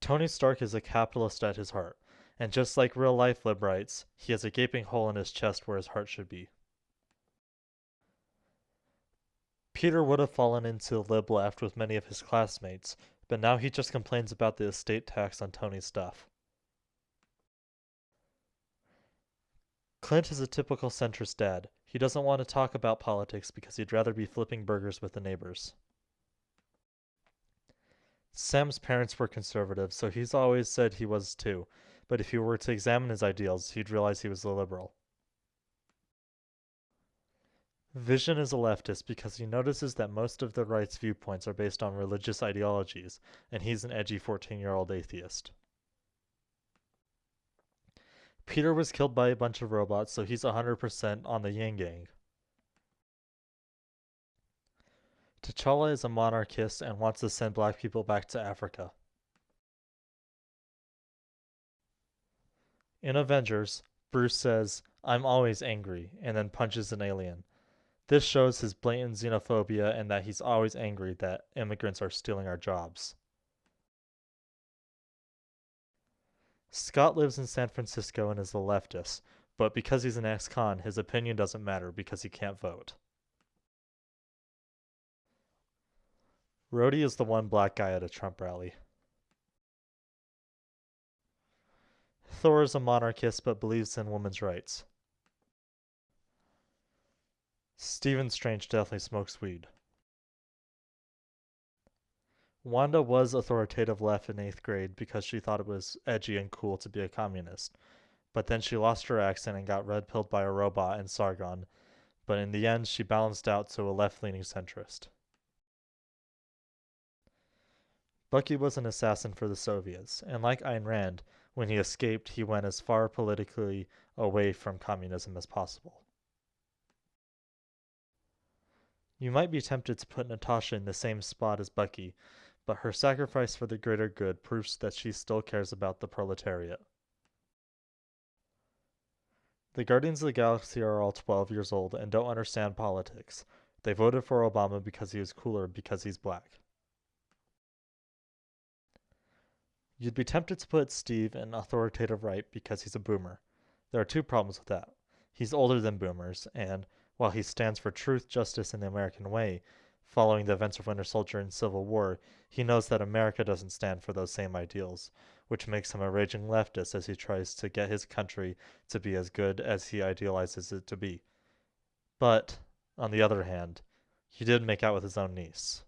Tony Stark is a capitalist at his heart, and just like real-life Librites, he has a gaping hole in his chest where his heart should be. Peter would have fallen into lib left with many of his classmates, but now he just complains about the estate tax on Tony's stuff. Clint is a typical centrist dad. He doesn't want to talk about politics because he'd rather be flipping burgers with the neighbors. Sam's parents were conservative, so he's always said he was too, but if he were to examine his ideals, he'd realize he was a liberal. Vision is a leftist because he notices that most of the right's viewpoints are based on religious ideologies, and he's an edgy 14-year-old atheist. Peter was killed by a bunch of robots, so he's 100% on the Yang Gang. T'Challa is a monarchist and wants to send black people back to Africa. In Avengers, Bruce says, "I'm always angry," and then punches an alien. This shows his blatant xenophobia and that he's always angry that immigrants are stealing our jobs. Scott lives in San Francisco and is a leftist, but because he's an ex-con, his opinion doesn't matter because he can't vote. Rhodey is the one black guy at a Trump rally. Thor is a monarchist but believes in women's rights. Stephen Strange definitely smokes weed. Wanda was authoritative left in 8th grade because she thought it was edgy and cool to be a communist, but then she lost her accent and got red-pilled by a robot in Sargon, but in the end she balanced out to a left-leaning centrist. Bucky was an assassin for the Soviets, and like Ayn Rand, when he escaped, he went as far politically away from communism as possible. You might be tempted to put Natasha in the same spot as Bucky, but her sacrifice for the greater good proves that she still cares about the proletariat. The Guardians of the Galaxy are all 12 years old and don't understand politics. They voted for Obama because he was cooler because he's black. You'd be tempted to put Steve in authoritative right because he's a boomer. There are two problems with that. He's older than boomers, and while he stands for truth, justice, and the American way, following the events of Winter Soldier and Civil War, he knows that America doesn't stand for those same ideals, which makes him a raging leftist as he tries to get his country to be as good as he idealizes it to be. But, on the other hand, he did make out with his own niece.